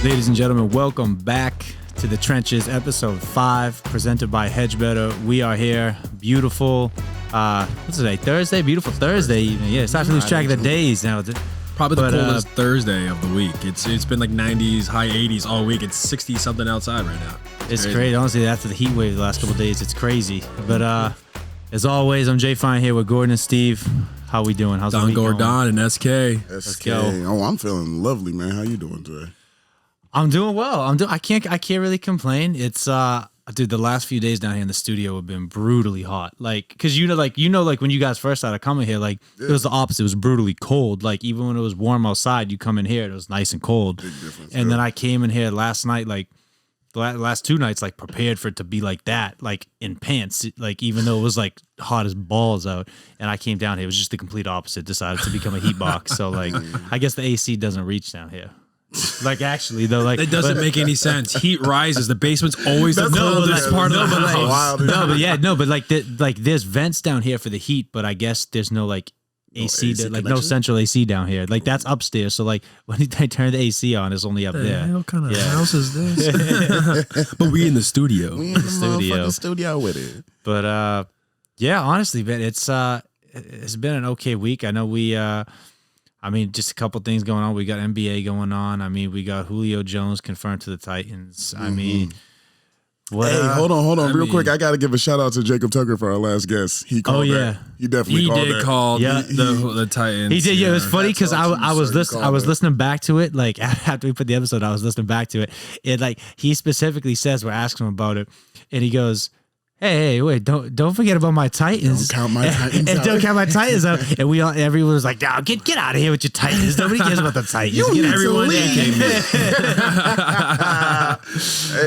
Ladies and gentlemen, welcome back to The Trenches, episode 5, presented by HedgeBetter. We are here, beautiful, what's today, Thursday? Beautiful Thursday evening. Yeah, it's time to lose track of the days now. Probably the coldest Thursday of the week. It's been like 90s, high 80s all week. It's 60-something outside right now. It's crazy. Honestly, after the heat wave the last couple of days, it's crazy. But as always, I'm Jay Fine here with Gordon and Steve. How we doing? How's the week going? Don and SK. Let's go. Oh, I'm feeling lovely, man. How you doing today? I'm doing well. I can't really complain. It's dude, the last few days down here in the studio have been brutally hot. Like, cause like when you guys first started coming here, like it was the opposite. It was brutally cold. Like even when it was warm outside, you come in here, it was nice and cold. Big difference. And then I came in here last night, like the last 2 nights, like prepared for it to be like that, like in pants, like even though it was like hot as balls out. And I came down here, it was just the complete opposite. Decided to become a heat box. So like, I guess the AC doesn't reach down here. Like actually though, like it doesn't make any sense. Heat rises. The basement's always the coldest part of the house. But there's vents down here for the heat, but I guess there's no like AC, no central AC down here. Like that's upstairs. So like when I turn the AC on, it's only up there. What kind of house is this? But we in the studio. We in the studio with it. But yeah, honestly, man, it's been an okay week. I know just a couple things going on. We got NBA going on. I mean, we got Julio Jones confirmed to the Titans. I mean, what? Hey, hold on, real quick. I got to give a shout out to Jacob Tucker for our last guest. He called that. He definitely called the Titans. He did. Yeah, it was funny because I was listening back to it. Like after we put the episode, I was listening back to it. It like he specifically says we're asking him about it, and he goes, Hey, wait! Don't forget about my Titans. Don't count my Titans out. Don't count my Titans out. And everyone was like, "No, get out of here with your Titans. Nobody cares about the Titans. Get everyone that came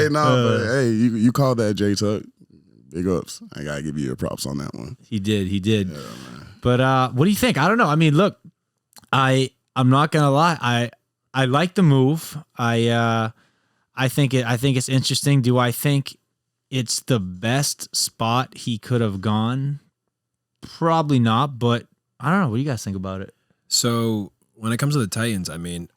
in." But hey, you called that J Tuck. Big ups. I gotta give you your props on that one. He did. Yeah, man. But what do you think? I don't know. I mean, look, I'm not gonna lie. I like the move. I think it's interesting. Do I think it's the best spot he could have gone? Probably not, but I don't know. What do you guys think about it? So when it comes to the Titans, I mean,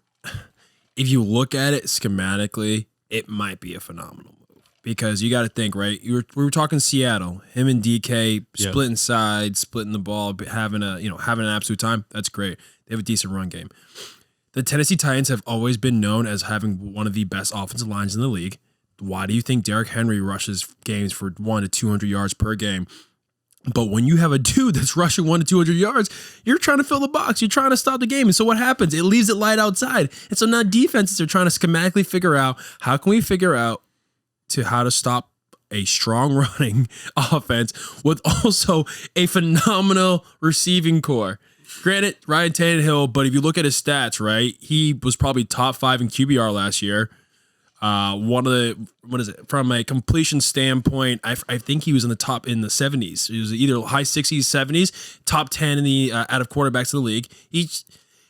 if you look at it schematically, it might be a phenomenal move because you got to think, right? We were talking Seattle, him and DK splitting sides, splitting the ball, having an absolute time. That's great. They have a decent run game. The Tennessee Titans have always been known as having one of the best offensive lines in the league. Why do you think Derrick Henry rushes games for 100 to 200 yards per game? But when you have a dude that's rushing 100 to 200 yards, you're trying to fill the box. You're trying to stop the game. And so what happens? It leaves it light outside. And so now defenses are trying to schematically figure out how to stop a strong running offense with also a phenomenal receiving core. Granted, Ryan Tannehill, but if you look at his stats, right, he was probably top 5 in QBR last year. From a completion standpoint, I think he was in the 70s. He was either high 60s, 70s, top 10 in the out of quarterbacks in the league.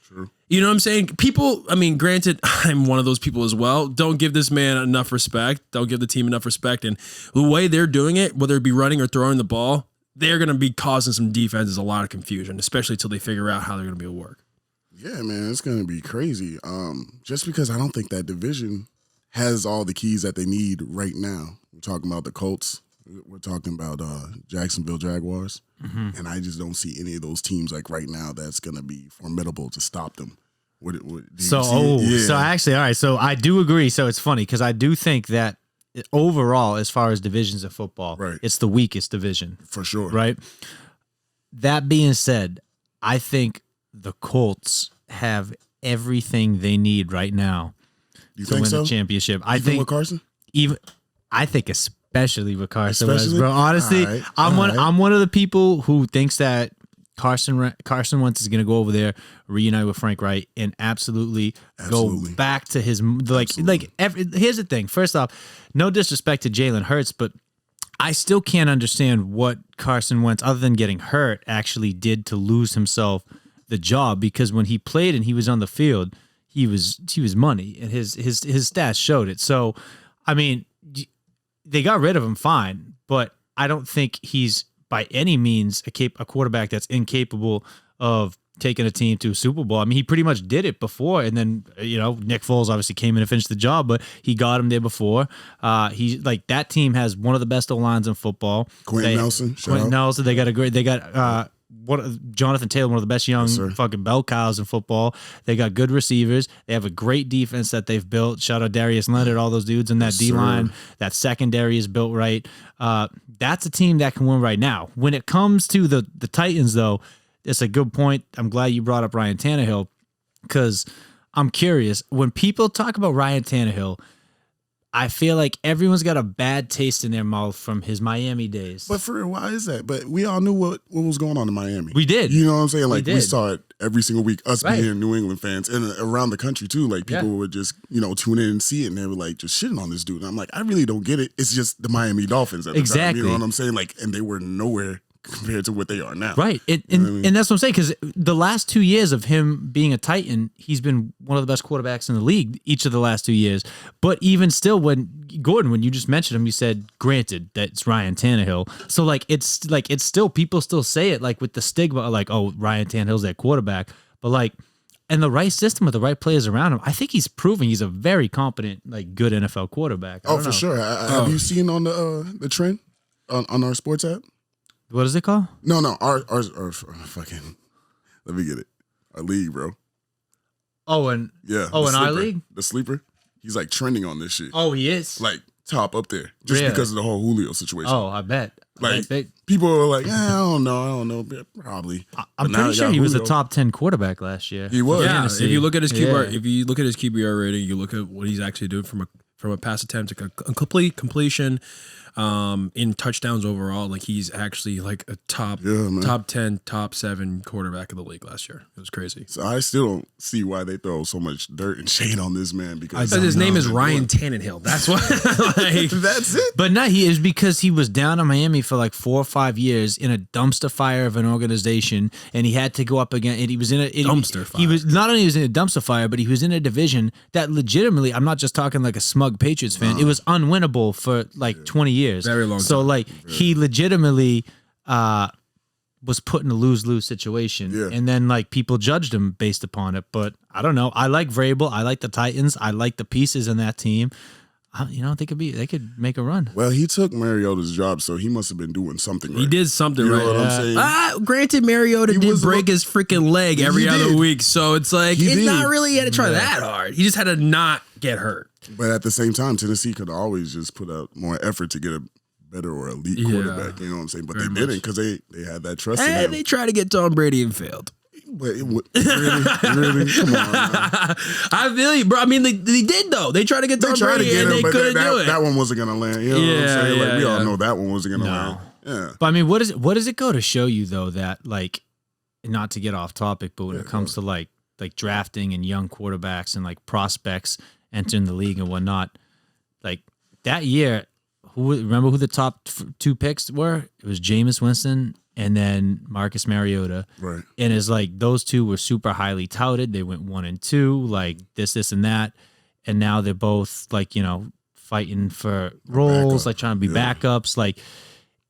True. You know what I'm saying? People, I mean, granted, I'm one of those people as well. Don't give this man enough respect. Don't give the team enough respect. And the way they're doing it, whether it be running or throwing the ball, they're going to be causing some defenses a lot of confusion, especially until they figure out how they're going to be able to work. Yeah, man, it's going to be crazy. Just because I don't think that division has all the keys that they need right now. We're talking about the Colts. We're talking about Jacksonville Jaguars. Mm-hmm. And I just don't see any of those teams like right now that's going to be formidable to stop them. So actually, all right. So I do agree. So it's funny because I do think that overall, as far as divisions of football, right, it's the weakest division. For sure. Right? That being said, I think the Colts have everything they need right now to win the championship. I think with Carson? I think especially with Carson Wentz, bro. Honestly, I'm one of the people who thinks that Carson Wentz is going to go over there, reunite with Frank Reich, and absolutely go back to his here's the thing. First off, no disrespect to Jalen Hurts, but I still can't understand what Carson Wentz, other than getting hurt, actually did to lose himself the job. Because when he played and he was on the field, he was money, and his stats showed it. So, I mean, they got rid of him fine, but I don't think he's by any means a quarterback that's incapable of taking a team to a Super Bowl. I mean, he pretty much did it before, and then Nick Foles obviously came in and finished the job, but he got him there before. He like that team has one of the best O-lines in football. Quentin Nelson. They got Jonathan Taylor, one of the best young fucking bell cows in football. They got good receivers. They have a great defense that they've built. Shout out Darius Leonard, all those dudes in that D-line. That secondary is built right. That's a team that can win right now. When it comes to the Titans, though, it's a good point. I'm glad you brought up Ryan Tannehill because I'm curious. When people talk about Ryan Tannehill, I feel like everyone's got a bad taste in their mouth from his Miami days. But for real, why is that? But we all knew what was going on in Miami. We did. You know what I'm saying? Like, we saw it every single week, us being New England fans and around the country, too. Like, people would just, tune in and see it, and they were like, just shitting on this dude. And I'm like, I really don't get it. It's just the Miami Dolphins at the time. You know what I'm saying? Like, and they were nowhere compared to what they are now. Right. And that's what I'm saying, because the last 2 years of him being a Titan, he's been one of the best quarterbacks in the league each of the last 2 years. But even still, when you just mentioned him, you said, granted, that's Ryan Tannehill. So it's still, people still say it like with the stigma, like, oh, Ryan Tannehill's that quarterback. But like, in the right system with the right players around him, I think he's proving he's a very competent, like, good NFL quarterback. Oh, for sure. Have you seen on the trend on our sports app? What is it called? No, our fucking. Let me get it. Our league, bro. Oh, and our league, the sleeper. He's like trending on this shit. Oh, he is like top up there just because of the whole Julio situation. Oh, I bet. Like people are like, I don't know, probably. I'm pretty sure he was a top 10 quarterback last year. He was. Yeah. If you look at his QBR rating, you look at what he's actually doing from a pass attempt to a complete completion. In touchdowns overall, like he's actually like a top 10, top 7 quarterback of the league last year. It was crazy. So I still don't see why they throw so much dirt and shade on this man because his name is Ryan Tannehill. That's why. That's it. But no, he is because he was down in Miami for like 4 or 5 years in a dumpster fire of an organization, and he had to go up again. And he was in a dumpster fire. He was not only was in a dumpster fire, but he was in a division that legitimately, I'm not just talking like a smug Patriots fan. It was unwinnable for like 20 years. Very long time. So like he legitimately was put in a lose-lose situation, and then like people judged him based upon it. But I don't know. I like Vrabel. I like the Titans. I like the pieces in that team. They could make a run. Well, he took Mariota's job, so he must have been doing something right. He did something right. You know what I'm saying? Granted, Mariota did break his freaking leg every other week, so it's like not really he had to try that hard. He just had to not get hurt. But at the same time, Tennessee could always just put out more effort to get a better or elite quarterback. You know what I'm saying? But they didn't because they had that trust in him. They tried to get Tom Brady and failed. But really? Come on. Man. I feel you, bro. I mean, they did though. They tried to get Tom Brady and they couldn't do it. That one wasn't gonna land. You know what I'm saying? Like we all know that one wasn't gonna land. Yeah. But I mean, what does it go to show you though that like, not to get off topic, but when it comes to like drafting and young quarterbacks and like prospects entering the league and whatnot, like that year, remember who the top 2 picks were? It was Jameis Winston and then Marcus Mariota. Right. And it's like those two were super highly touted. They went 1 and 2, like this and that. And now they're both like, fighting for roles, like trying to be backups. Like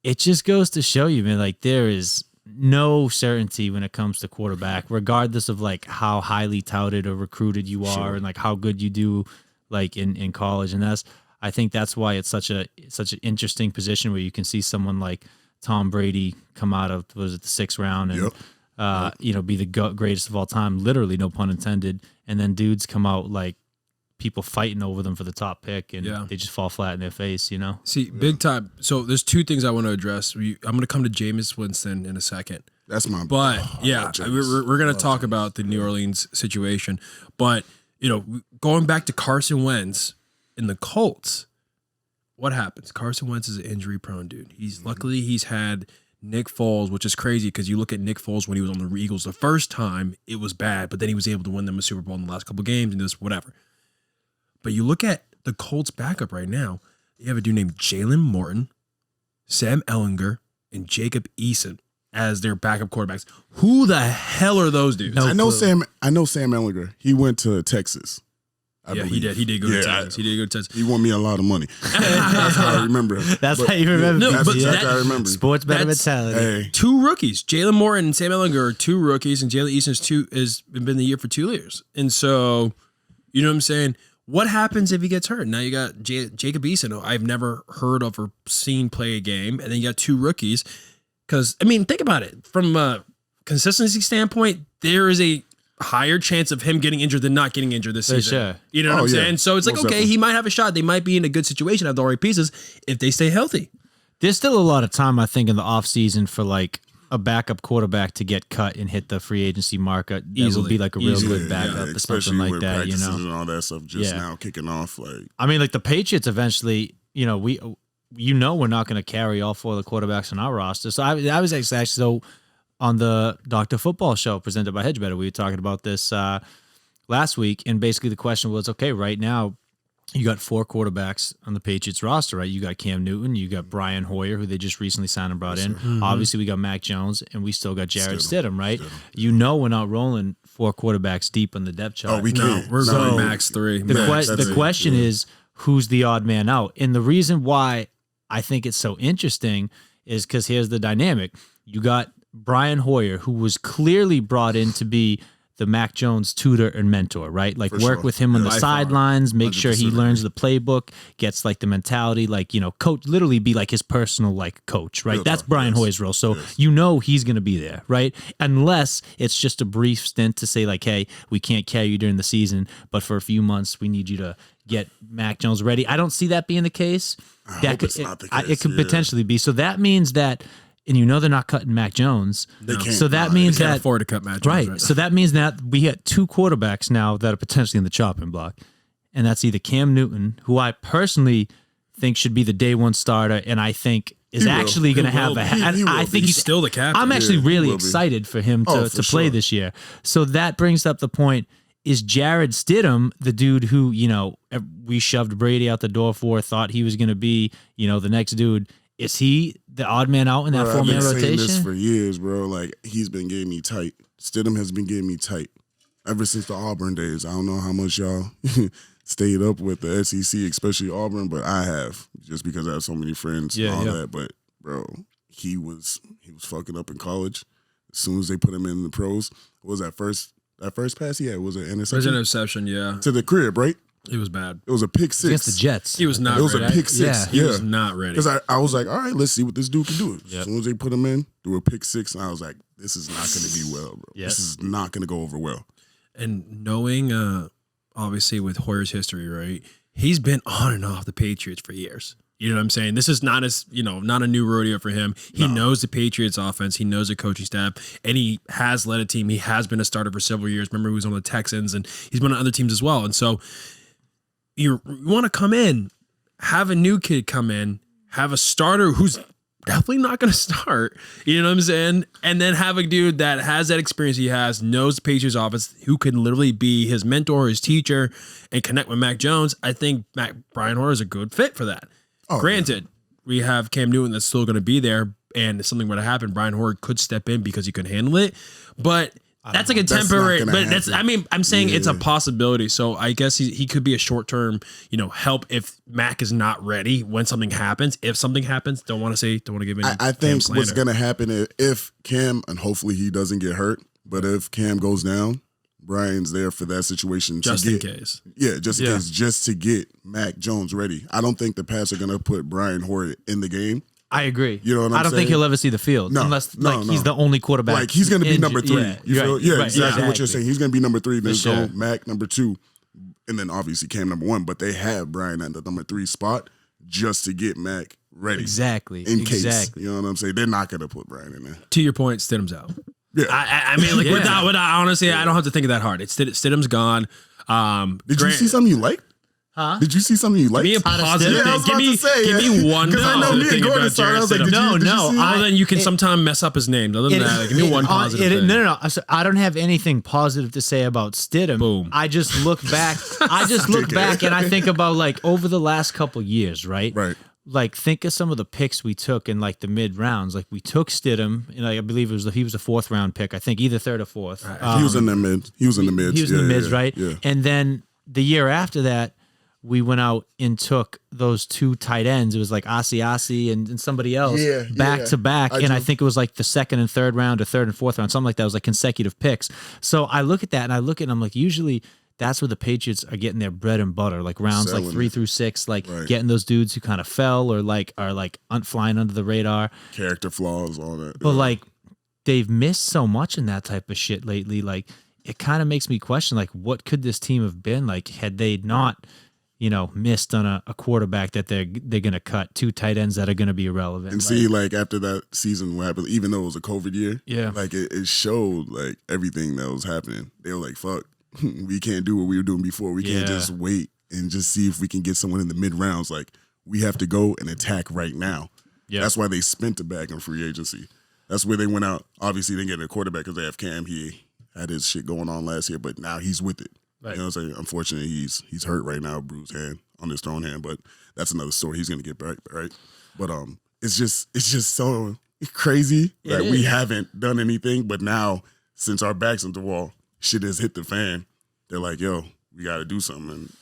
it just goes to show you, man, like there is no certainty when it comes to quarterback, regardless of like how highly touted or recruited you are and like how good you do like in college. And I think that's why it's such an interesting position where you can see someone like Tom Brady come out of, was it the 6th round and, be the greatest of all time, literally, no pun intended. And then dudes come out like people fighting over them for the top pick and they just fall flat in their face, See, big time. So there's 2 things I want to address. I'm going to come to Jameis Winston in a second. That's my. But we're going to talk about the New Orleans situation. But, going back to Carson Wentz in the Colts, what happens? Carson Wentz is an injury-prone dude. Luckily he's had Nick Foles, which is crazy because you look at Nick Foles when he was on the Eagles the first time, it was bad, but then he was able to win them a Super Bowl in the last couple of games and this whatever. But you look at the Colts backup right now, you have a dude named Jalen Morton, Sam Ehlinger, and Jacob Eason as their backup quarterbacks. Who the hell are those dudes? I know Sam Ehlinger. He went to Texas. He did. He did go to Texas. He did go to Texas. He won me a lot of money. That's how I remember him. That's how you remember. That's exactly how I remember. Sports better mentality. Hey. 2 rookies. Jalen Morton and Sam Ehlinger are 2 rookies, and Jalen Easton's has been the year for 2 years. And so, you know what I'm saying? What happens if he gets hurt? Now you got Jacob Eason, who I've never heard of or seen play a game, and then you got 2 rookies. Because, I mean, think about it. From a consistency standpoint, there is a higher chance of him getting injured than not getting injured this season. Sure. You know what I'm saying? So it's like, Most okay, definitely. he might have a shot. They might be in a good situation, have the right pieces if they stay healthy. There's still a lot of time, I think, in the offseason for like a backup quarterback to get cut and hit the free agency market. That would be like a real good backup or something like that, you know? And all that stuff just now kicking off. Like, I mean, like the Patriots eventually, you know, we're not going to carry all 4 of the quarterbacks on our roster. So I was actually so on the Dr. Football show presented by Hedgebetter, we were talking about this last week, and basically the question was, okay, right now you got 4 quarterbacks on the Patriots roster, right? You got Cam Newton, you got Brian Hoyer, who they just recently signed and brought in. Mm-hmm. Obviously, we got Mac Jones, and we still got Jared Stidham, right? You know we're not rolling 4 quarterbacks deep on the depth chart. oh, we can't. We're going max 3. The question is, who's the odd man out? And the reason why I think it's so interesting is because here's the dynamic. You got Brian Hoyer, who was clearly brought in to be the Mac Jones tutor and mentor, right? Like work with him on the sidelines, make sure he learns the playbook, gets like the mentality, like, you know, coach, literally be like his personal like coach, right? That's Brian Hoyer's role. So you know he's going to be there, right? Unless it's just a brief stint to say like, hey, we can't carry you during the season, but for a few months we need you to get Mac Jones ready. I don't see that being the case. It could potentially be. So that means that, and you know they're not cutting Mac Jones. They can't. So that means they can't that afford to cut Mac Jones. Right. So that means that we got 2 quarterbacks now that are potentially in the chopping block. And that's either Cam Newton, who I personally think should be the day 1 starter, and I think is actually going to have I think he's still the captain. I'm actually really excited for him to play this year. So that brings up the point. Is Jared Stidham the dude who, you know, we shoved Brady out the door for, thought he was going to be, you know, the next dude? Is he the odd man out in that 4-man rotation? I've been saying this for years, bro. Like, he's been getting me tight. Stidham has been getting me tight ever since the Auburn days. I don't know how much y'all stayed up with the SEC, especially Auburn, but I have, just because I have so many friends and all that. But, bro, he was fucking up in college. As soon as they put him in the pros, what was that first pass he had? Was it interception? It was an interception, yeah. To the crib, right? It was bad. It was a pick 6 against the Jets. He was not. It was ready. a pick 6. He was not ready. Because I was like, all right, let's see what this dude can do. As soon as they put him in, do a pick 6, and I was like, this is not going to be well, bro. This is not going to go over well. And knowing, obviously, with Hoyer's history, right? He's been on and off the Patriots for years. You know what I'm saying? This is not a new rodeo for him. He knows the Patriots offense. He knows the coaching staff, and he has led a team. He has been a starter for several years. Remember, he was on the Texans, and he's been on other teams as well. And so you want to come in, have a new kid come in, have a starter who's definitely not going to start, you know what I'm saying? And then have a dude that has that experience he has, knows the Patriots offense, who can literally be his mentor, his teacher, and connect with Mac Jones. I think Brian Hoyer is a good fit for that. Granted, we have Cam Newton that's still going to be there, and if something were to happen, Brian Hoyer could step in because he could handle it. But that's like a temporary. But that's. I mean, I'm saying it's a possibility. So I guess he could be a short term, help if Mac is not ready when something happens. If something happens, don't want to give any. I think what's going to happen if Cam, and hopefully he doesn't get hurt, but if Cam goes down, Brian's there for that situation. Just in case. Yeah, just in case, just to get Mac Jones ready. I don't think the Pats are going to put Brian Hoyer in the game. I agree. You know what I'm saying? I don't think he'll ever see the field unless he's the only quarterback. Like, he's going to be number 3. Yeah, you feel? right, Yeah, right, exactly what you're saying. He's going to be number 3. Then sure. go Mac number 2, and then obviously Cam number 1. But they have Brian at the number 3 spot just to get Mac ready. Exactly. In case. You know what I'm saying? They're not going to put Brian in there. To your point, Stidham's out. Yeah. I mean, like without honestly, I don't have to think of that hard. Stidham's gone. Did you see something you liked? Huh? Did you see something you liked? Give me a positive thing. Give me one I know positive me thing and Gordon about started. I Jared was like, Stidham. no. Other than you can sometimes mess up his name. Other than that, give me one positive thing. No. I don't have anything positive to say about Stidham. Boom. I just look back. And I think about like over the last couple years, right? Right. Like, think of some of the picks we took in like the mid rounds. Like, we took Stidham, and I believe he was a 4th round pick. I think either 3rd or 4th. He was in the mid. He was in the mids. He was in the mids, right? Yeah. And then the year after that, we went out and took those 2 tight ends. It was like Asi and somebody else back to back. I think it was like the second and third round or third and fourth round, something like that. It was like consecutive picks. So I look at that and I'm like, usually that's where the Patriots are getting their bread and butter, like rounds like 3 through 6, like getting those dudes who kind of fell or like are like flying under the radar. Character flaws on it. But like they've missed so much in that type of shit lately. Like it kind of makes me question, like, what could this team have been like had they not, missed on a quarterback that they're gonna cut, 2 tight ends that are gonna be irrelevant. And see, like after that season, what happened? Even though it was a COVID year, like it showed like everything that was happening. They were like, "Fuck, we can't do what we were doing before. We can't just wait and just see if we can get someone in the mid rounds. Like we have to go and attack right now." Yeah, that's why they spent the bag on free agency. That's where they went out. Obviously, they didn't get a quarterback because they have Cam. He had his shit going on last year, but now he's with it. Right. You know what I'm saying? Unfortunately, he's hurt right now, bruised hand on his thrown hand, but that's another story. He's gonna get back, right? But it's just so crazy that we haven't done anything. But now, since our backs on the wall, shit has hit the fan. They're like, "Yo, we got to do something." And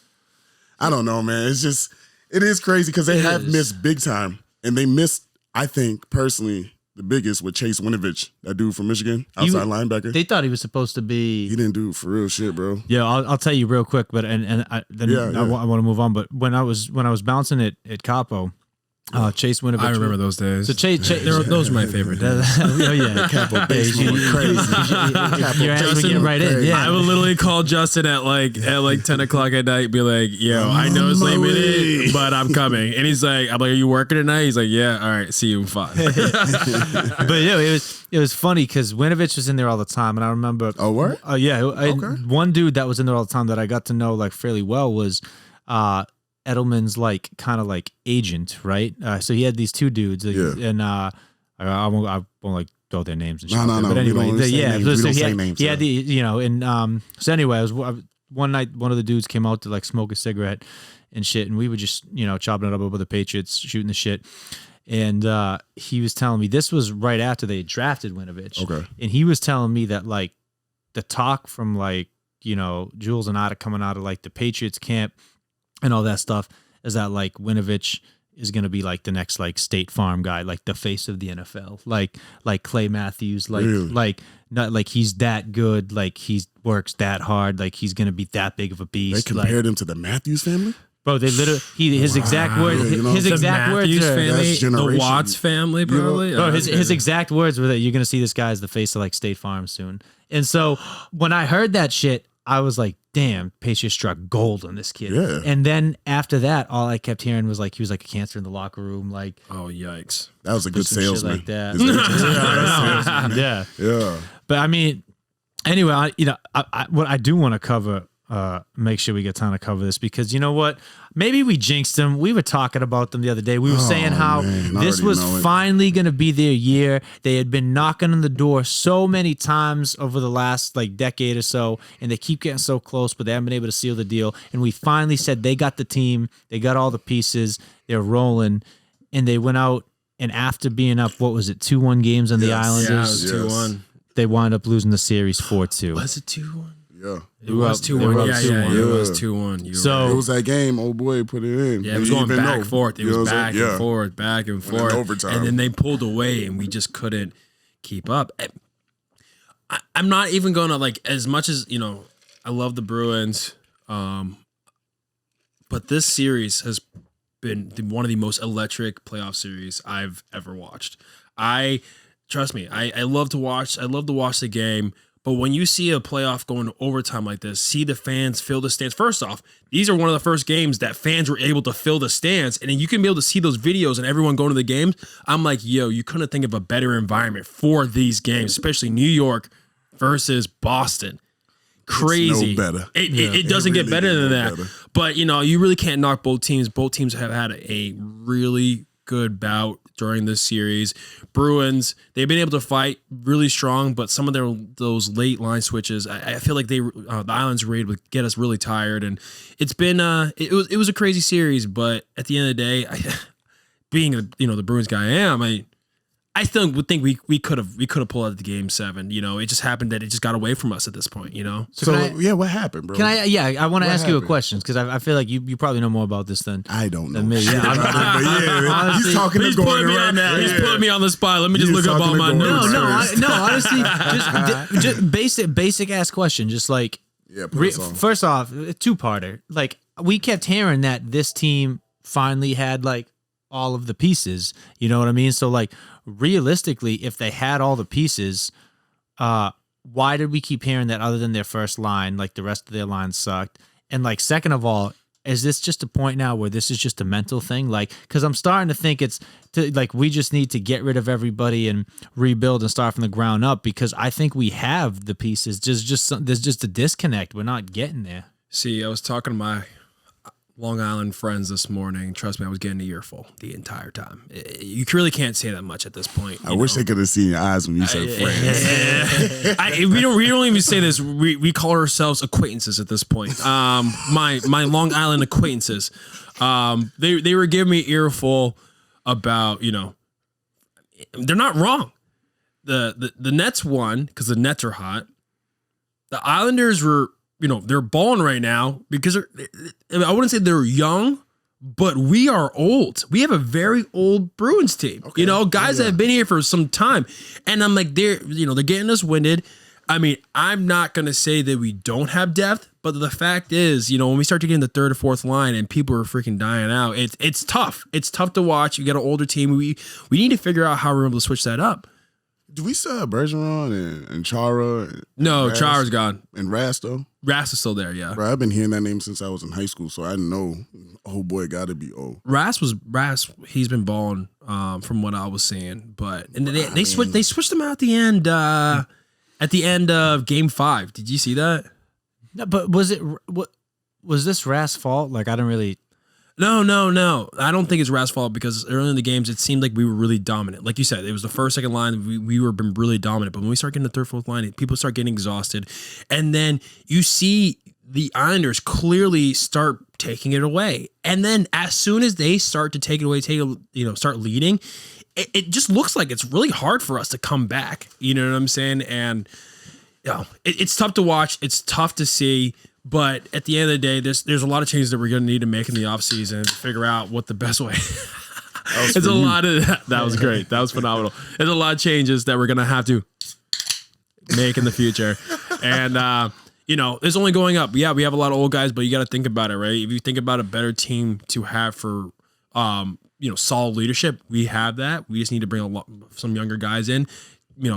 I don't know, man. It is crazy because they have missed big time, and they missed. I think personally, the biggest with Chase Winovich, that dude from Michigan, outside linebacker. They thought he was supposed to be. He didn't do for real shit, bro. Yeah, I'll tell you real quick, but I want to move on. But when I was bouncing at Capo, Chase Winovich. I remember those days. So Chase those were my favorite days. Oh yeah, Capo basement went crazy. Your ass would get right in. Yeah, I would literally call Justin at like 10 o'clock at night, be like, "Yo, I know it's late minute, but I'm coming." And he's like, "I'm like, are you working tonight?" He's like, "Yeah, all right, see you in 5." But yeah, it was funny because Winovich was in there all the time, and I remember. Oh, what? One dude that was in there all the time that I got to know like fairly well was. Edelman's like kind of like agent, right? So he had these 2 dudes, and I won't like throw their names and shit. No. But anyway, he had the and so anyway, I was one night one of the dudes came out to like smoke a cigarette and shit, and we were just chopping it up over the Patriots, shooting the shit. And he was telling me this was right after they drafted Winovich. Okay, and he was telling me that like the talk from like Jules and Otta coming out of like the Patriots camp. And all that stuff is that like Winovich is gonna be like the next like State Farm guy, like the face of the NFL, like Clay Matthews, not like he's that good, like he works that hard, like he's gonna be that big of a beast. They compared him to the Matthews family. Bro, they literally his exact words. His exact words are the Watts family, probably. Bro, his exact words were that you're gonna see this guy as the face of like State Farm soon. And so when I heard that shit, I was like, damn, Patriots struck gold on this kid. Yeah. And then after that, all I kept hearing was like he was like a cancer in the locker room. Like, oh yikes, that was a good salesman. Like that. Yeah. But I mean, anyway, what I do want to cover. Make sure we get time to cover this because you know what? Maybe we jinxed them. We were talking about them the other day. We were saying how this was finally going to be their year. They had been knocking on the door so many times over the last like decade or so, and they keep getting so close, but they haven't been able to seal the deal. And we finally said they got the team, they got all the pieces, they're rolling, and they went out and after being up, what was it, 2-1 games on the Islanders? Yeah, it was 2-1. They wound up losing the series 4-2. Was it 2-1? Yeah. It was 2-1. Yeah. It was 2-1. So it was that game. Old boy put it in. Yeah, it was going back and forth. It was back and forth, back and forth. Overtime. And then they pulled away, and we just couldn't keep up. I'm not even going to like as much as I love the Bruins, but this series has been one of the most electric playoff series I've ever watched. Trust me, I love to watch. I love to watch the game. But when you see a playoff going to overtime like this, see the fans fill the stands. First off, these are one of the first games that fans were able to fill the stands. And then you can be able to see those videos and everyone going to the games. I'm like, yo, you couldn't think of a better environment for these games, especially New York versus Boston. Crazy. It's no better. It doesn't get better than that. Better. But, you really can't knock both teams. Both teams have had a really good bout during this series. Bruins, they've been able to fight really strong, but some of those late line switches, I feel like the Islanders raid would get us really tired. And it's been it was a crazy series, but at the end of the day, being the Bruins guy I am, I still would think we could have pulled out the game 7. You know, it just happened that it just got away from us at this point. You know. So what happened, bro? I want to ask you a question because I feel like you probably know more about this than I don't know. Than me. Yeah, honestly, he's talking to Gordon right now. He's putting me on the spot. Let me just look up all my notes. No. Honestly, just basic ass question. Just like first off, a 2-parter. Like we kept hearing that this team finally had like all of the pieces. You know what I mean? So like. Realistically, if they had all the pieces, why did we keep hearing that other than their first line, like the rest of their lines sucked? And like, second of all, is this just a point now where this is just a mental thing? Like, because I'm starting to think like we just need to get rid of everybody and rebuild and start from the ground up because I think we have the pieces. There's just a disconnect. We're not getting there. See, I was talking to my Long Island friends this morning. Trust me, I was getting an earful the entire time. You really can't say that much at this point. I wish they could have seen your eyes when you said friends. We don't even say this. We call ourselves acquaintances at this point. My Long Island acquaintances. They were giving me an earful about, you know, they're not wrong. The Nets won because the Nets are hot. The Islanders were. You know, they're balling right now because I wouldn't say they're young, but we are old. We have a very old Bruins team. Okay. You know, guys that have been here for some time. And I'm like, they're getting us winded. I mean, I'm not going to say that we don't have depth, but the fact is, you know, when we start to get in the third or fourth line and people are freaking dying out, it's tough. It's tough to watch. You got an older team. We need to figure out how we're able to switch that up. Do we still have Bergeron and Chara? No, Chara's gone. And Rast, though? Rast is still there, yeah. Bro, I've been hearing that name since I was in high school, so I know, oh boy, got to be old. Rast, he's been balling from what I was seeing. But and they switched him out at the end of Game 5. Did you see that? No, but was this Rast's fault? Like, I don't really... No. I don't think it's Rast's fault because early in the games, it seemed like we were really dominant. Like you said, it was the first, second line. We were been really dominant. But when we start getting the third, fourth line, people start getting exhausted. And then you see the Islanders clearly start taking it away. And then as soon as they start to take it away, start leading, it just looks like it's really hard for us to come back. You know what I'm saying? And it's tough to watch. It's tough to see. But at the end of the day, there's a lot of changes that we're going to need to make in the offseason to figure out what the best way. It's a lot of that was great. That was phenomenal. There's a lot of changes that we're going to have to make in the future. And, it's only going up. Yeah, we have a lot of old guys, but you got to think about it, right? If you think about a better team to have for, solid leadership, we have that. We just need to bring some younger guys in.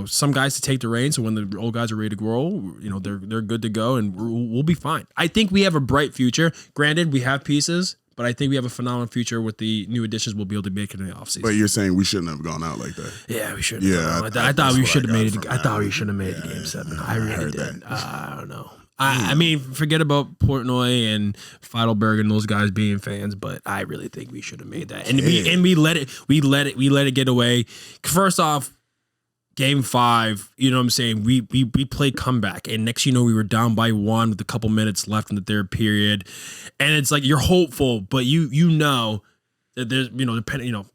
Some guys to take the reins, so when the old guys are ready to grow, they're good to go, and we'll be fine. I think we have a bright future. Granted, we have pieces, but I think we have a phenomenal future with the new additions we'll be able to make it in the offseason. But you're saying we shouldn't have gone out like that? Yeah, we shouldn't. Yeah, I thought we should have made it. I thought we should have made it Game 7. I really did. I don't know. I mean, forget about Portnoy and Feidelberg and those guys being fans, but I really think we should have made that. And we let it get away. First off, Game 5, you know what I'm saying? We played comeback, and next we were down by 1 with a couple minutes left in the third period, and it's like you're hopeful, but you know that there's depending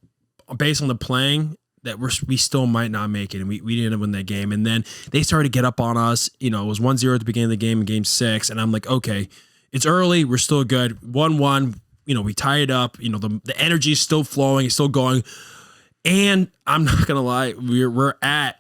based on the playing that we still might not make it, and we didn't win that game, and then they started to get up on us. It was 1-0 at the beginning of the game in Game 6, and I'm like, okay, it's early, we're still good. 1-1, we tie it up. The energy is still flowing, it's still going. And I'm not gonna lie, we're at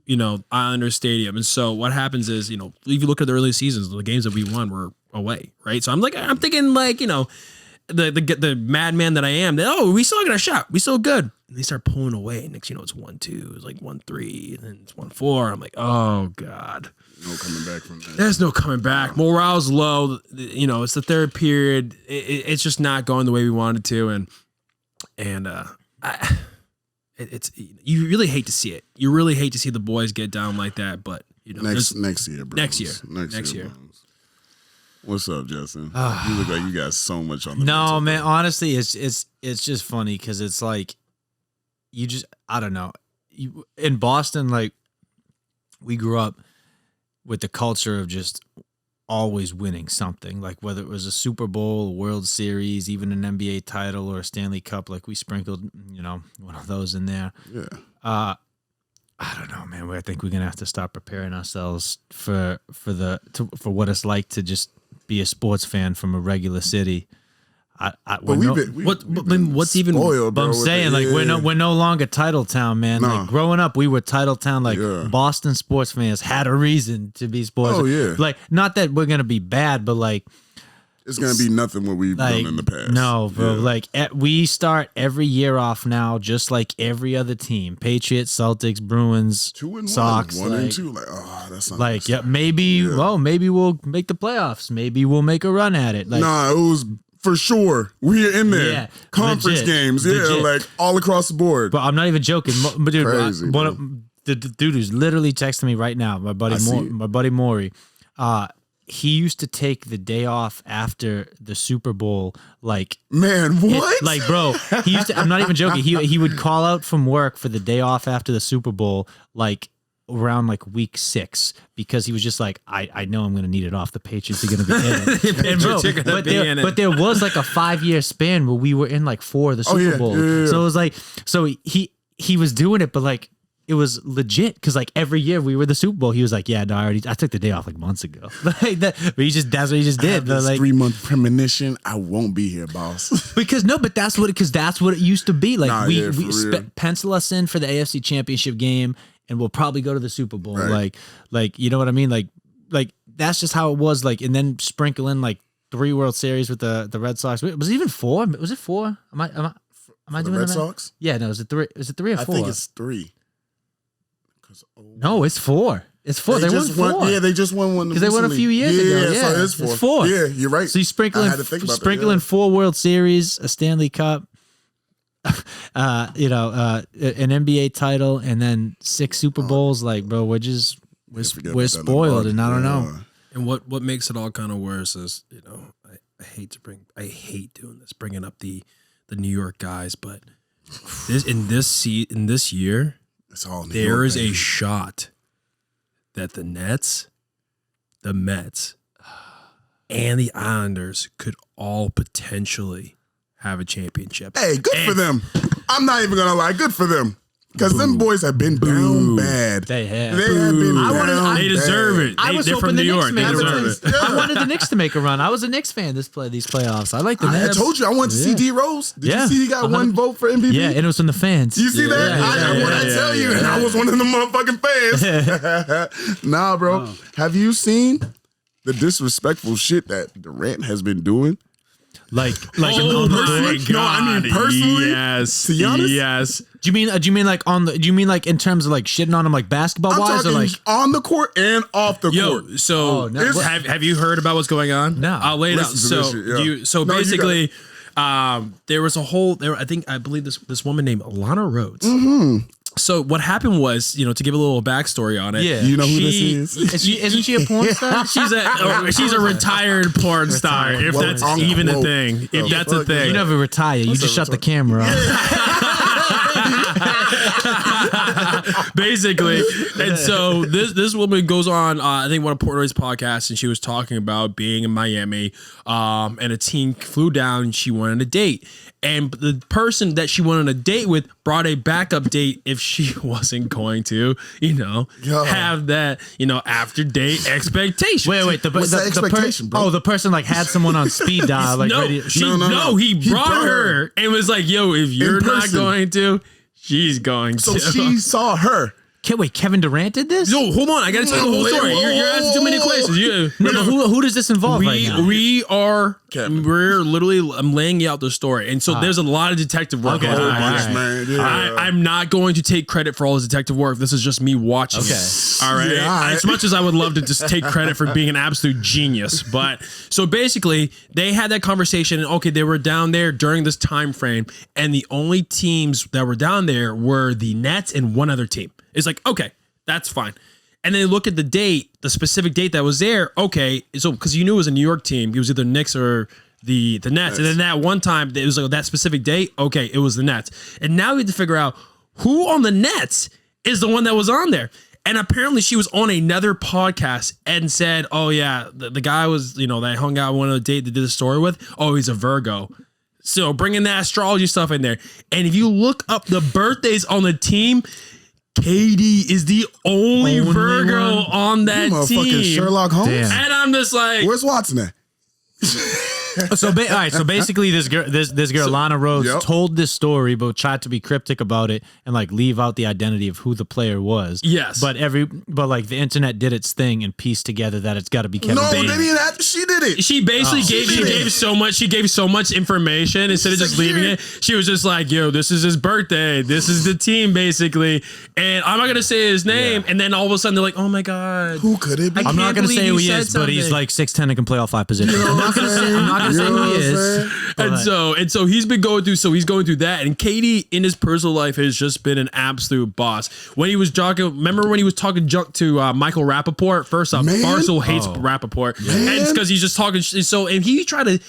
Islander Stadium, and so what happens is if you look at the early seasons, the games that we won were away, right? So I'm thinking the madman that I am, that we still got a shot, we still good. And they start pulling away. Next, it's 1-2, it's like 1-3, and then it's 1-4. I'm like, oh god, no coming back from that. There's no coming back. Morale's low. It's the third period. It's just not going the way we wanted to, and it's you really hate to see it. You really hate to see the boys get down like that. But next year, bro. Next year. What's up, Justin? You look like you got so much on the No, man. Honestly, it's just funny because it's like I don't know. In Boston, like we grew up with the culture of just always winning something, like whether it was a Super Bowl, a World Series, even an NBA title or a Stanley Cup, like we sprinkled, one of those in there. Yeah. I don't know, man. I think we're gonna have to start preparing ourselves for what it's like to just be a sports fan from a regular city. What's even? Spoiled, but I'm saying we're no longer title town, man. Nah. Like growing up, we were title town. Like Boston sports fans had a reason to be sports. Oh yeah. Like not that we're gonna be bad, but like it's gonna be nothing what we've done in the past. No, bro. Yeah. Like we start every year off now, just like every other team: Patriots, Celtics, Bruins, 2-1, Sox, 1-2. Like, that's not like maybe we'll make the playoffs. Maybe we'll make a run at it. Like, nah, it was for sure. We're in there. Yeah, Conference games, legit. like all across the board. But I'm not even joking. But dude, Crazy, the dude who's literally texting me right now, my buddy Maury, he used to take the day off after the Super Bowl. Like, man, what? Like, bro, he used to. I'm not even joking. He would call out from work for the day off after the Super Bowl, like around like week 6, because he was just like, I know I'm going to need it off. The Patriots are going to be in it. But there was like a 5-year span where we were in like 4 of the Super Bowl. Yeah. So it was like, he was doing it, but like it was legit because like every year we were the Super Bowl. He was like, yeah, no, I took the day off like months ago. Like that, but that's what he just did. This like 3-month premonition, I won't be here, boss. but that's what it used to be. Like we pencil us in for the AFC Championship game, and we'll probably go to the Super Bowl. Right. Like you know what I mean? Like that's just how it was. Like, and then sprinkle in like 3 World Series with the Red Sox. Was it even 4? Was it 4? Am I doing the Red that? Sox? Yeah, no. Is it 3? Is it 3 or 4? I think it's 3. No, it's 4. It's 4. They won 4. Yeah, they just won one because they won a few years ago. Yeah, so it's 4. Yeah, you're right. So you sprinkle in 4 World Series, a Stanley Cup, an NBA title, and then 6 Super Bowls. Like, bro, we're spoiled, and I don't know. And what makes it all kind of worse is, I hate doing this, bringing up the New York guys, but in this year, it's all New there York, is baby. a shot that the Nets, the Mets, and the Islanders could all potentially have a championship. Hey, good for them. I'm not even gonna lie, good for them. Because them boys have been down bad. They have. They have been down They deserve it. They're from New York. They deserve it. I wanted the Knicks to make a run. I was a Knicks fan these playoffs. I like the Nets. I told you I wanted to see D Rose. Did you see he got 1 vote for MVP? Yeah, and it was from the fans. You see that? I tell you, and I was one of the motherfucking fans. Nah, bro. Oh. Have you seen the disrespectful shit that Durant has been doing? Like oh my God. No, I mean personally. Yes. To be honest, yes. Do you mean like in terms of like shitting on him like basketball wise, or like on the court and off the court? So have you heard about what's going on? No. I'll lay it out. So basically, there was a whole I believe this woman named Lana Rhodes. Mm-hmm. So what happened was, to give a little backstory on it. Yeah. You know who this is? Isn't she a porn star? She's a retired porn star, if that's even a thing. If that's a thing. You never retire. You just shut the camera off. Basically. And so this woman goes on, I think one of Portnoy's podcasts, and she was talking about being in Miami, and a team flew down and she went on a date. And the person that she went on a date with brought a backup date if she wasn't going to, have that, after date expectation. Wait, the expectation, bro? Oh, the person like had someone on speed dial. Like he brought her and was like, yo, if you're not going to, she's going to. So she saw her. Wait, Kevin Durant did this? Yo, hold on. I got to tell you the whole story. You're asking too many questions. Yeah. No, but who does this involve right now? We're literally, I'm laying out the story. And so there's a lot of detective work. Okay. I'm not going to take credit for all his detective work. This is just me watching it. All right. Yeah, as much as I would love to just take credit for being an absolute genius. But so basically, they had that conversation. And okay, they were down there during this time frame. And the only teams that were down there were the Nets and one other team. It's like, okay, that's fine. And then look at the date, the specific date that was there. Okay, so because you knew it was a New York team, it was either Knicks or the Nets. And then that one time, it was like that specific date. Okay, it was the Nets. And now we have to figure out who on the Nets is the one that was on there. And apparently she was on another podcast and said, oh yeah, the guy was, that I hung out on a date that did a story with. Oh, he's a Virgo. So bringing that astrology stuff in there. And if you look up the birthdays on the team, KD is the only Virgo on that team. Sherlock Holmes. Damn. And I'm just like, Where's Watson at? All right. So basically, this girl, Lana Rhodes, told this story, but tried to be cryptic about it and like leave out the identity of who the player was. Yes. But like the internet did its thing and pieced together that it's got to be Kevin Bacon. No, they didn't have to. She did it. She basically gave so much. She gave so much information instead of just leaving it. She was just like, "Yo, this is his birthday. This is the team, basically." And I'm not gonna say his name. And then all of a sudden they're like, "Oh my god, who could it be?" I'm not gonna say who he is, but he's like 6'10" and can play all 5 positions. I'm not gonna say who he is. And so he's been going through. So he's going through that. And KD in his personal life has just been an absolute boss. When he was talking, remember when he was talking junk to Michael Rappaport? First off, Barstool hates Rappaport, and it's because he's just talking. So and he tried to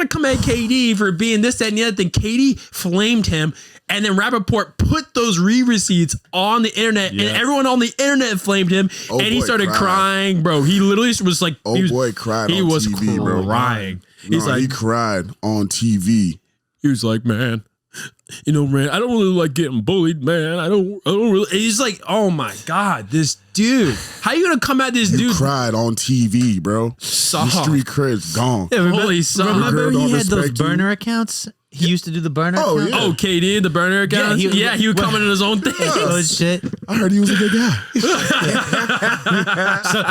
come at KD for being this, that, and the other thing. KD flamed him. And then Rappaport put those receipts on the internet, and everyone on the internet flamed him, and he started crying, bro. He literally was like, boy cried on TV, bro. Crying. He cried on TV. He was like, man, man, I don't really like getting bullied, man. I don't really. And he's like, oh my god, this dude. How you gonna come at this dude? Cried on TV, bro. Soft. The street cred's gone. Yeah, remember he had those respect burner accounts? He used to do the burner account? Yeah. Oh, KD, the burner account? Yeah, he would comment on his own thing. Oh, shit. I heard he was a good guy.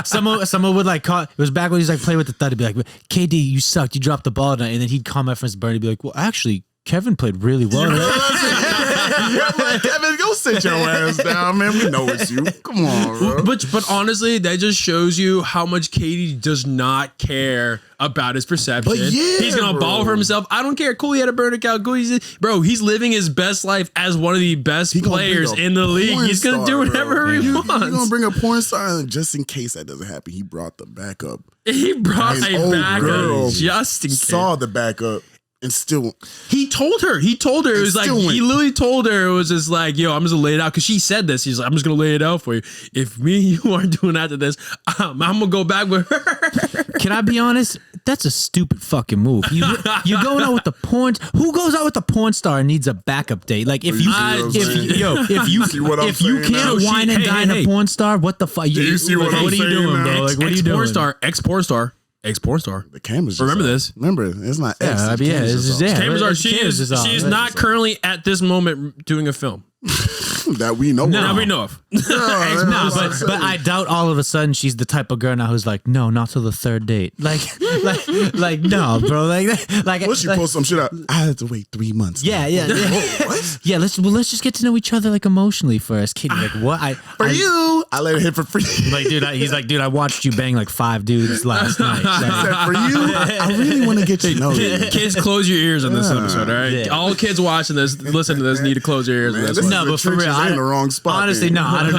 Someone would like call. It was back when he was like playing with the thud. He'd be like, KD, you sucked. You dropped the ball tonight. And then he'd comment from his burner. He'd be like, well, actually, Kevin played really well. Like, Kevin, go sit your ass down, man. We know it's you. Come on, bro. But honestly, that just shows you how much KD does not care about his perception. But yeah, he's gonna ball for himself. I don't care. Cool, he had a burner account. Cool, he's living his best life as one of the best players in the league. He's gonna do whatever he wants. He's gonna bring a porn star, and just in case that doesn't happen, he brought the backup. He brought his a old backup girl just in case. Saw the backup. And still, he told her. It was like he literally told her. It was just like, yo, I'm just gonna lay it out because she said this. He's like, I'm just gonna lay it out for you. If me and you aren't doing after this, I'm gonna go back with her. Can I be honest? That's a stupid fucking move. You're going out with the porn. Who goes out with the porn star and needs a backup date? Like if you can't wine and dine a porn star, what the fuck? You see what I'm saying? What are you doing, bro? Like what are you doing? Ex-porn star. The cameras. Remember this? Remember, it's not. Cameras are. She is not currently at this moment doing a film that we know. That we know of. But I doubt all of a sudden she's the type of girl now who's like, no, not till the third date. Like no, bro. Like once you post some shit out, I had to wait 3 months. Yeah. What? Yeah, let's just get to know each other like emotionally first. Katie, like what? I let it hit for free. Like, dude, he's like, dude, I watched you bang like 5 dudes last night. Said, for you, I really want to get to know you. Kids, close your ears on this episode, all right? Yeah. All kids watching this, listen to this, need to close your ears on this. No, but for real, in the wrong spot. Honestly, no, I don't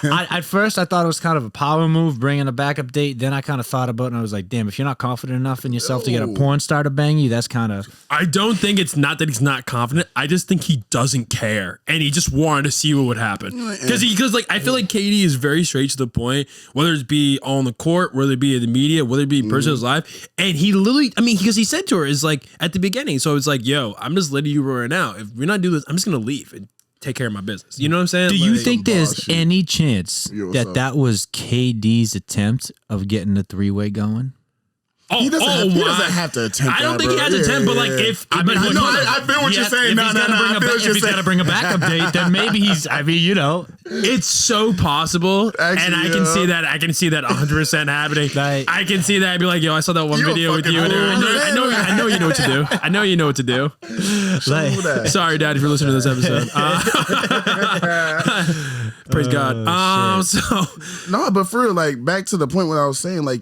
know. At first, I thought it was kind of a power move, bringing a backup date. Then I kind of thought about it, and I was like, damn, if you're not confident enough in yourself to get a porn star to bang you, that's kind of. I don't think it's not that he's not confident. I just think he doesn't care, and he just wanted to see what would happen. Because like I feel like KD is very straight to the point, whether it be on the court, whether it be in the media, whether it be in person's life, and he literally, I mean, because he said to her, is like at the beginning, so it's like, yo, I'm just letting you right now. If we're not doing this, I'm just gonna leave and take care of my business. You know what I'm saying? Do you think there's any chance that was KD's attempt of getting the 3-way going? He doesn't have to attempt. I don't think he has to attempt, but like if I feel what you're saying. If he's got to bring a backup date, then maybe he's. I mean, you know, it's so possible, and I can see that. I can see that 100% happening. I can see that. I'd be like, yo, I saw that one video with you. I know you know what to do. I know you know what to do. Sorry, Dad, if you're listening to this episode. Praise God. But for real, like back to the point what I was saying, like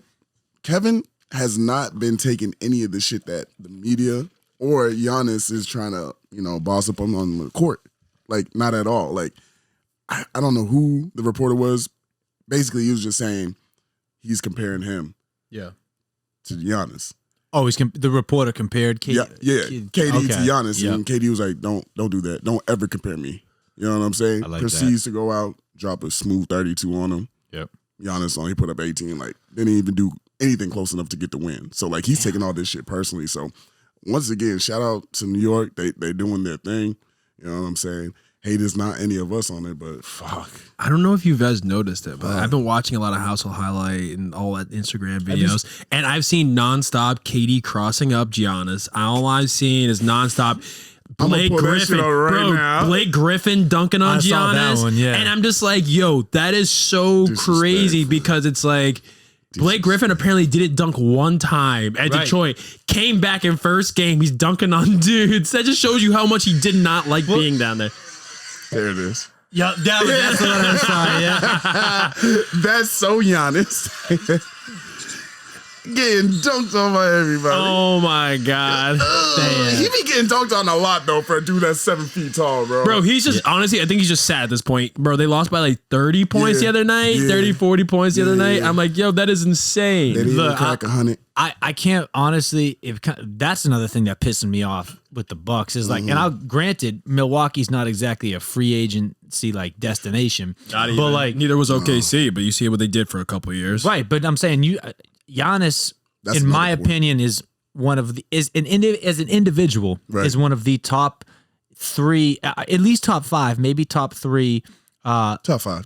Kevin has not been taking any of the shit that the media or Giannis is trying to, boss up on the court. Like, not at all. Like, I don't know who the reporter was. Basically, he was just saying he's comparing him to Giannis. Oh, the reporter compared KD KD to Giannis. Yep. And KD was like, don't do that. Don't ever compare me. You know what I'm saying? Proceeds to go out, drop a smooth 32 on him. Yep. Giannis only put up 18. Like, didn't even do anything close enough to get the win. So like he's taking all this shit personally. So once again, shout out to New York. They doing their thing. You know what I'm saying? Hate is not any of us on it, but fuck. I don't know if you guys noticed it, but I've been watching a lot of Household Highlight and all that Instagram videos, and I've seen nonstop KD crossing up Giannis. All I've seen is nonstop Blake Griffin, Blake Griffin dunking on Giannis, and I'm just like, yo, that is so crazy because it's like Blake Griffin apparently didn't dunk one time at Detroit. Came back in first game, he's dunking on dudes. That just shows you how much he did not like being down there. There it is. Yeah, that's what I saw. Yeah, that's so Giannis. Getting dunked on by everybody. Oh my God. He be getting dunked on a lot though for a dude that's 7 feet tall, bro. Bro, he's just honestly, I think he's just sad at this point. Bro, they lost by like 30 points the other night, 30, 40 points the other night. I'm like, yo, that is insane. They didn't even crack 100. I can't honestly. That's another thing that pissing me off with the Bucks is like, and I'll granted, Milwaukee's not exactly a free agency like destination, but like neither was OKC. But you see what they did for a couple of years, right? But I'm saying Giannis, in my opinion, is one of the as an individual is one of the top 3, at least top 5, maybe top 3, top five,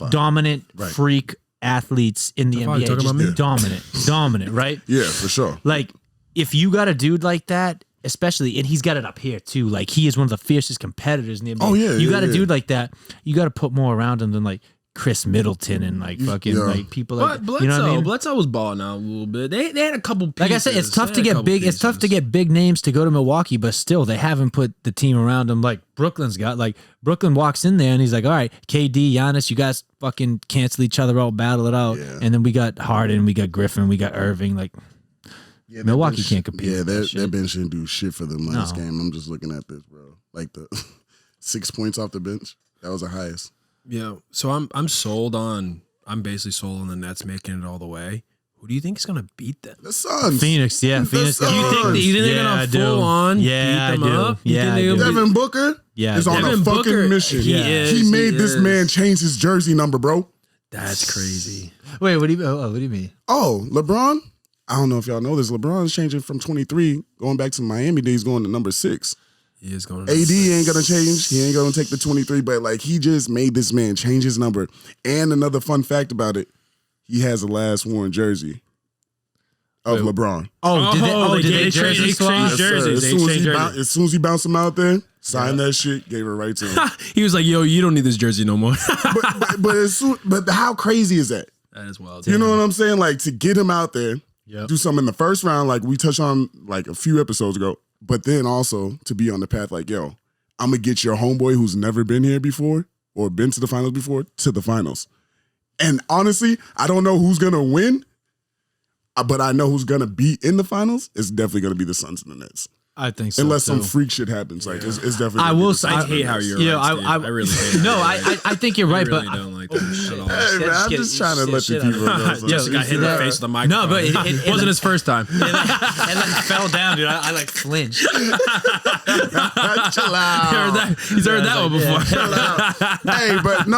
dominant freak athletes in the NBA. Just dominant, right? Yeah, for sure. Like, if you got a dude like that, especially, and he's got it up here too, like he is one of the fiercest competitors in the NBA. Oh yeah, you got a dude like that, you got to put more around him than like Chris Middleton and like fucking like people like Bledsoe, you know what I mean? Bledsoe was balling out a little bit. They had a couple pieces. Like I said, it's tough to get big. It's tough to get big names to go to Milwaukee, but still, they haven't put the team around them like Brooklyn's got. Like Brooklyn walks in there and he's like, "All right, KD, Giannis, you guys fucking cancel each other out, battle it out." Yeah. And then we got Harden, we got Griffin, we got Irving. Like Milwaukee can't compete. Yeah, that bench didn't do shit for them last game. I'm just looking at this, bro. Like the 6 points off the bench, that was the highest. Yeah, so I'm sold on. I'm basically sold on the Nets making it all the way. Who do you think is going to beat them? The Suns. Phoenix, yeah. Phoenix. You think they're going to full on beat them up? Devin Booker is on a fucking mission. He made this man change his jersey number, bro. That's crazy. Wait, what do you mean? Oh, LeBron? I don't know if y'all know this. LeBron is changing from 23, going back to Miami days, going to number 6. He is going. AD ain't gonna change. He ain't gonna take the 23, but like he just made this man change his number. And another fun fact about it, he has a last worn jersey of LeBron. Did they exchange jerseys? As soon as he bounced him out there, signed that shit, gave it right to him. He was like, "Yo, you don't need this jersey no more." but how crazy is that? That is wild. You know what I'm saying? Like to get him out there, do something in the first round, like we touched on like a few episodes ago. But then also to be on the path like, yo, I'm going to get your homeboy who's never been here before or been to the finals before to the finals. And honestly, I don't know who's going to win, but I know who's going to be in the finals. It's definitely going to be the Suns and the Nets. I think so. Unless some freak shit happens. Like, it's definitely. I will say, I hate how you're right, I really hate it. No, I think you're right, really but. don't like that shit at all. Hey, man, I'm just trying to let the people know. Just got hit in the face with the microphone. No, but it wasn't his first time. It like fell down, dude. I like flinched. Chill out. He's heard that one before. Chill out. Hey, but no.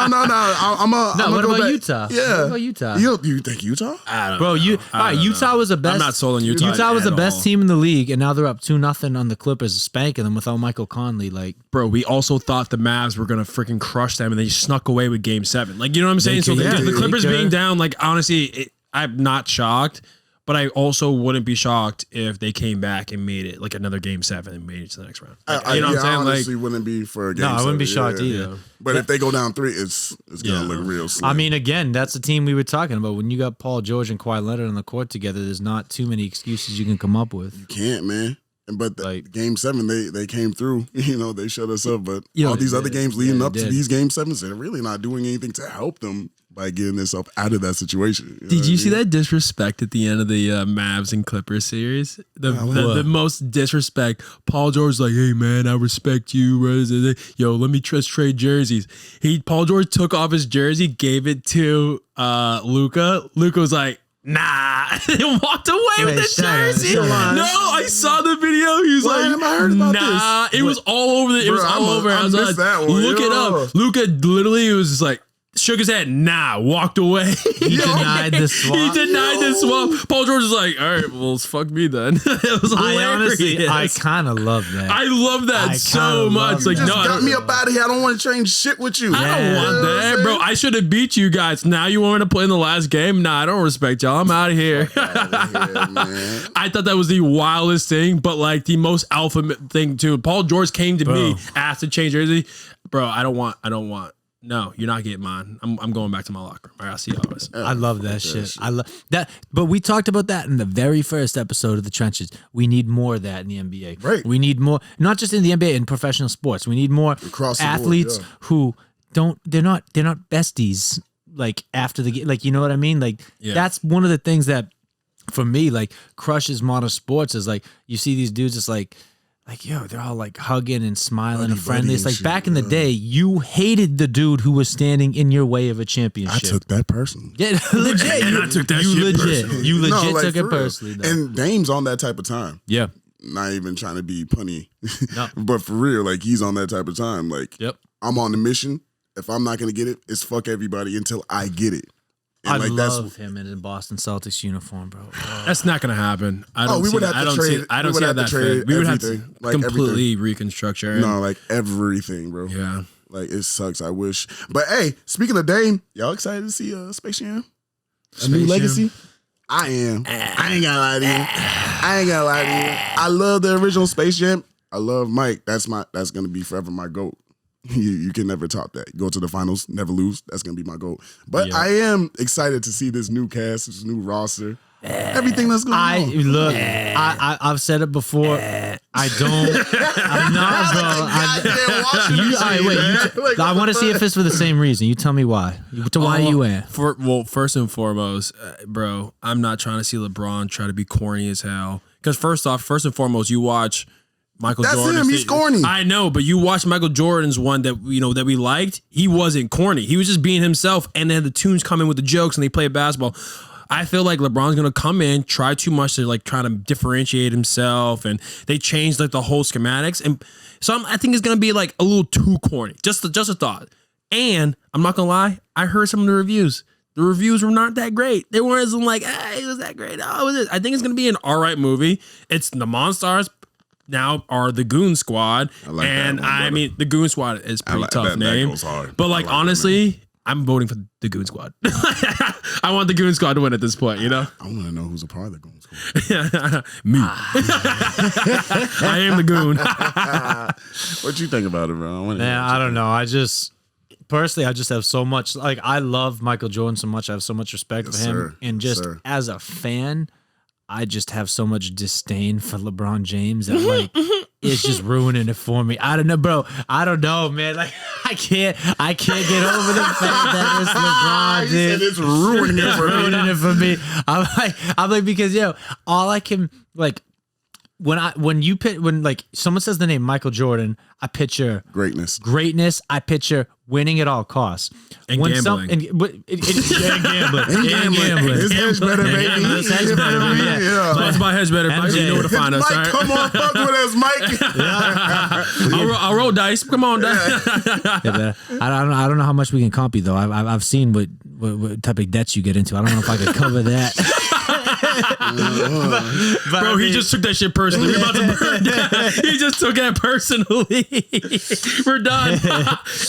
What about Utah? Yeah. What about Utah? You think Utah? I don't Bro, know. Utah was the best. I'm not sold on Utah. Utah was the best team in the league, and now they're up 2-0 on the Clippers, spanking them without Michael Conley. Like, bro, we also thought the Mavs were gonna freaking crush them, and they snuck away with Game 7. Like, you know what I'm saying? So the Clippers being down, like, honestly, I'm not shocked, but I also wouldn't be shocked if they came back and made it like another Game 7 and made it to the next round. Like, you know what I'm saying? I honestly wouldn't be for a game. No, I wouldn't be 7. shocked either. But if they go down 3, it's gonna look real slim. I mean, again, that's the team we were talking about. When you got Paul George and Kawhi Leonard on the court together, there's not too many excuses you can come up with. You can't, man. But Game 7, they came through. You know, they shut us up. But all these other games leading up to these Game 7s, they're really not doing anything to help them by getting themselves out of that situation. Did you see that disrespect at the end of the Mavs and Clippers series? The most disrespect. Paul George's like, "Hey man, I respect you. Yo, let me trade jerseys." Paul George took off his jersey, gave it to Luka. Luka was like, "Nah," and walked away with the jersey. No, I saw the video. He was like, "Have I heard about this?" It was all over. It was all over. I was like, "Look it up." Luka literally was just like, shook his head, walked away. He denied the swap. He denied the swap. Paul George was like, all right, well, fuck me then. It was hilarious. I kind of love that. I love that so much. Like, just got me up out of here. I don't want to change shit with you. I don't want that, bro. I should have beat you guys. Now you want me to play in the last game? Nah, I don't respect y'all. I'm out of here. Man. I thought that was the wildest thing, but like the most alpha thing too. Paul George came to me, asked to change jersey. Bro, I don't want. No, you're not getting mine. I'm going back to my locker room. All right, I'll see y'all guys. I love that shit. I love that. But we talked about that in the very first episode of The Trenches. We need more of that in the NBA. Right. We need more, not just in the NBA, in professional sports. We need more athletes who they're not besties like after the game. Like, you know what I mean? Like that's one of the things that for me, like, crushes modern sports is like you see these dudes just like yo, they're all like hugging and smiling and friendly. It's like back in the day, you hated the dude who was standing in your way of a championship. I took that personally. Yeah, legit. I took that shit personally. You legit took it personally. Though. And Dame's on that type of time. Yeah. Not even trying to be punny. No. But for real, like, he's on that type of time. Like, yep. I'm on the mission. If I'm not going to get it, it's fuck everybody until I get it. And I like, love him in a Boston Celtics uniform, bro. Oh. That's not going to happen. I don't we see would that. have to trade. I don't see how that fit. We would have to completely reconstruct. No, like everything, bro. Yeah. Like, it sucks. I wish. But hey, speaking of Dame, y'all excited to see Space Jam? A new legacy? I am. I ain't gonna lie to you. I love the original Space Jam. I love Mike. That's gonna be forever my GOAT. You can never top that. Go to the finals, never lose. That's gonna be my goal. But I am excited to see this new cast, this new roster, everything that's going on. Look, I've said it before. I don't. I'm not, bro. I want to see if it's for the same reason. You tell me why. Why you at? First and foremost, bro, I'm not trying to see LeBron try to be corny as hell. Because first and foremost, you watch Michael Jordan. That's him. He's corny. I know, but you watch Michael Jordan's one that that we liked. He wasn't corny. He was just being himself, and then the tunes come in with the jokes, and they play basketball. I feel like LeBron's gonna come in, try too much to like try to differentiate himself, and they changed like the whole schematics, and so I think it's gonna be like a little too corny. Just a thought. And I'm not gonna lie, I heard some of the reviews. The reviews were not that great. They weren't like, hey, it was that great. Oh, it was. I think it's gonna be an all right movie. It's the Monstars. Now are the Goon Squad, I mean the Goon Squad is pretty tough name, but like honestly, I'm voting for the Goon Squad. I want the Goon Squad to win at this point. I want to know who's a part of the Goon Squad. Me. I am the Goon. What you think about it, bro? I don't know. Personally, I just have so much. Like, I love Michael Jordan so much. I have so much respect for him, and just as a fan, I just have so much disdain for LeBron James that like it's just ruining it for me. I don't know, bro. I don't know, man. Like I can't get over the fact that it's LeBron James. It's ruining it for me. I'm like because all I can like when like someone says the name Michael Jordan, I picture greatness. I picture winning at all costs. And gambling. And gambling. His hedge better, baby. Let's buy hedge better, Mike. You know where to find us. Mike, come on, fuck with us, Mike. I'll roll dice. Come on, dice. I don't know how much we can comp you though. I've seen what type of debts you get into. I don't know if I could cover that. Bro, he just took that shit personally. We're about to burn down. He just took that personally. We're done.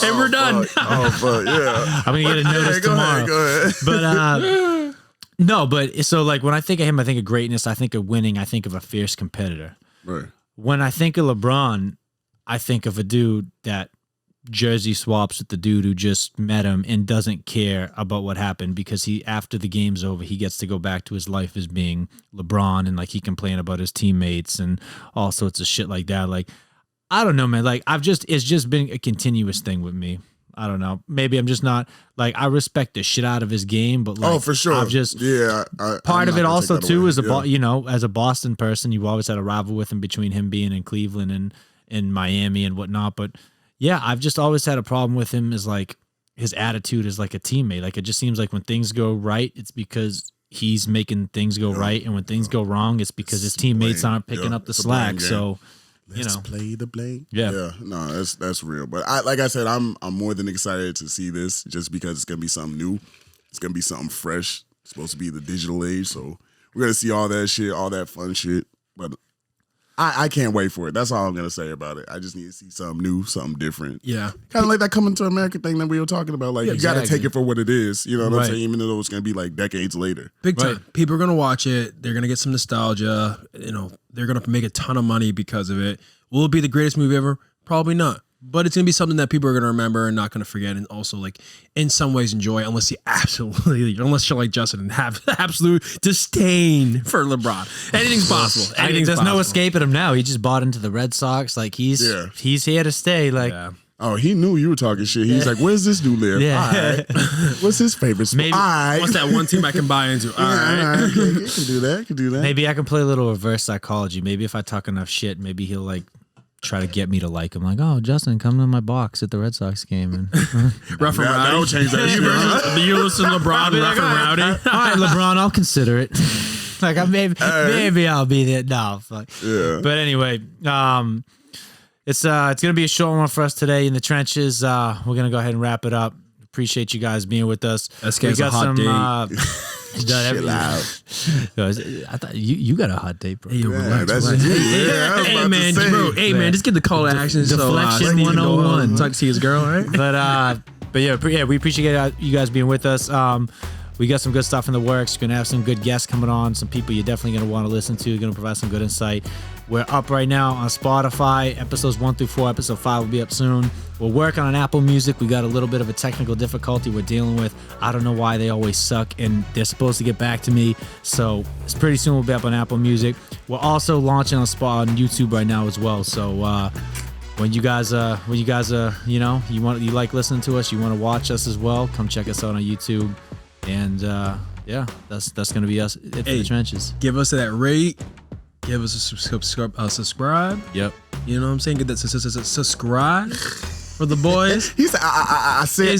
And we're done. Fuck, yeah. I'm going to get a notice tomorrow. Go ahead. But, no, but so like when I think of him, I think of greatness. I think of winning. I think of a fierce competitor. Right. When I think of LeBron, I think of a dude that jersey swaps with the dude who just met him and doesn't care about what happened because after the game's over, he gets to go back to his life as being LeBron and like he complain about his teammates and all sorts of shit like that. Like, I don't know, man. Like it's just been a continuous thing with me. I don't know. Maybe I'm just not like I respect the shit out of his game, but like for sure. I've just part of it also too is as a Boston person, you've always had a rival with him between him being in Cleveland and in Miami and whatnot. But yeah, I've just always had a problem with him as like his attitude as like a teammate. Like it just seems like when things go right, it's because he's making things go right, and when things go wrong, it's because his teammates aren't picking up the slack. So Let's play the blame. Yeah. No, that's real. But like I said, I'm more than excited to see this just because it's gonna be something new. It's gonna be something fresh. It's supposed to be the digital age, so we're gonna see all that shit, all that fun shit. But I can't wait for it. That's all I'm gonna say about it. I just need to see something new, something different. Yeah. Kind of like that Coming to America thing that we were talking about. Like, you got to take it for what it is. You know what I'm saying? Even though it's going to be like decades later. Big time. People are going to watch it. They're going to get some nostalgia. You know, they're going to make a ton of money because of it. Will it be the greatest movie ever? Probably not. But it's going to be something that people are going to remember and not going to forget, and also, like, in some ways enjoy, unless you're like Justin and have absolute disdain for LeBron. Anything's possible. There's no escaping him now. He just bought into the Red Sox. Like, he's here to stay. Like, oh, he knew you were talking shit. He's like, where's this dude live? Yeah. All right. What's his favorite sport? Maybe, what's that one team I can buy into? All right. Okay, you can do that. Maybe I can play a little reverse psychology. Maybe if I talk enough shit, maybe he'll, like, try to get me to like him. Like, oh, Justin, come to my box at the Red Sox game. And Rough and Rowdy. That'll change that shit. Do you listen to LeBron, Rough and Rowdy? All right, LeBron, I'll consider it. Like, maybe I'll be there. No, fuck. Yeah. But anyway, it's gonna be a short one for us today in the trenches. We're gonna go ahead and wrap it up. Appreciate you guys being with us. SK's a hot date. Chill out. I thought you got a hot date, bro. Hey, yo, relax. That's Hey, man, bro. Hey, man, just get the call to action. Deflection 101. Talk to see his girl, right? But yeah, we appreciate you guys being with us. We got some good stuff in the works. We're gonna have some good guests coming on. Some people you're definitely gonna want to listen to. Gonna provide some good insight. We're up right now on Spotify. Episodes 1 through 4. Episode 5 will be up soon. We're working on Apple Music. We got a little bit of a technical difficulty we're dealing with. I don't know why they always suck, and they're supposed to get back to me. So it's pretty soon we'll be up on Apple Music. We're also launching on YouTube right now as well. So when you guys you like listening to us, you want to watch us as well, come check us out on YouTube. And that's gonna be us for the trenches. Give us that rate. Give us a subscribe. Yep. You know what I'm saying? Get that subscribe for the boys. He said, I said.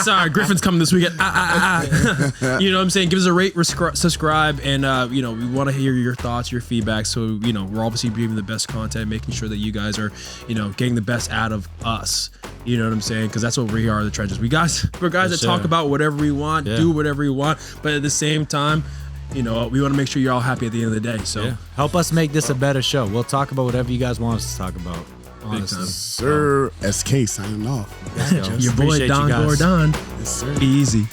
Sorry, Griffin's coming this weekend. You know what I'm saying? Give us a rate, subscribe, and we want to hear your thoughts, your feedback. So we're obviously giving the best content, making sure that you guys are getting the best out of us. You know what I'm saying? Because that's what we are, the trenches. We're guys that talk about whatever we want, do whatever we want, but at the same time, we want to make sure you're all happy at the end of the day. So help us make this a better show. We'll talk about whatever you guys want us to talk about. Honestly. Sir, SK signing off. Your boy Don Gordon. Yes, sir. Easy.